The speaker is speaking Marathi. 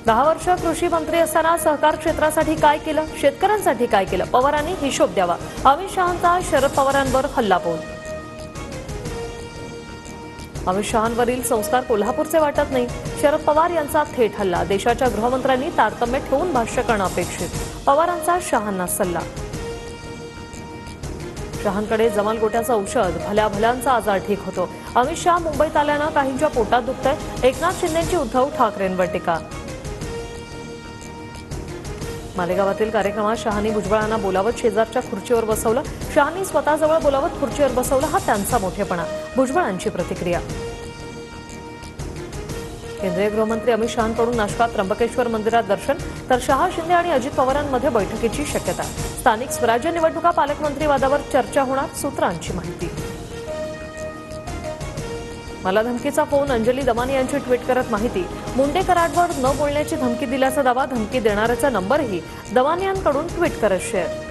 10 वर्ष कृषी मंत्री असताना सहकार क्षेत्रासाठी काय केलं, शेतकऱ्यांसाठी काय केलं, पवारांनी हिशोब द्यावा. अमित शहांचा शरद पवारांवर हल्लाबोल. अमित शहांवरील संस्कार कोल्हापूरचे वाटत नाही, शरद पवार यांचा थेट हल्ला. देशाच्या गृहमंत्र्यांनी तारतम्य ठेवून भाष्य करणं अपेक्षित, पवारांचा शहांना सल्ला. शहांकडे जमालगोट्याचं औषध, भल्या भल्यांचा आजार ठीक होतो. अमित शहा मुंबईत आल्यानं काहींच्या पोटात दुखतंय, एकनाथ शिंदेंची उद्धव ठाकरेंवर टीका. मालेगावातील कार्यक्रमात शहांनी भुजबळांना बोलावत शेजारच्या खुर्चीवर बसवलं. शहांनी स्वतःजवळ बोलावत खुर्चीवर बसवलं, हा त्यांचा मोठेपणा. भुजबळांची प्रतिक्रिया. केंद्रीय गृहमंत्री अमित शहांकडून नाशकात त्र्यंबकेश्वर मंदिरात दर्शन, तर शहा, शिंदे आणि अजित पवारांमध्ये बैठकीची शक्यता. स्थानिक स्वराज्य निवडणुका पालकमंत्री वादावर चर्चा होणार, सूत्रांची माहिती. मला धमकीचा फोन, अंजली दमानी यांची ट्विट करत माहिती. मुंडे कराडवर न बोलण्याची धमकी दिल्याचा दावा, धमकी देणाऱ्याचा नंबरही दमानियांकडून ट्विट करत शेअर.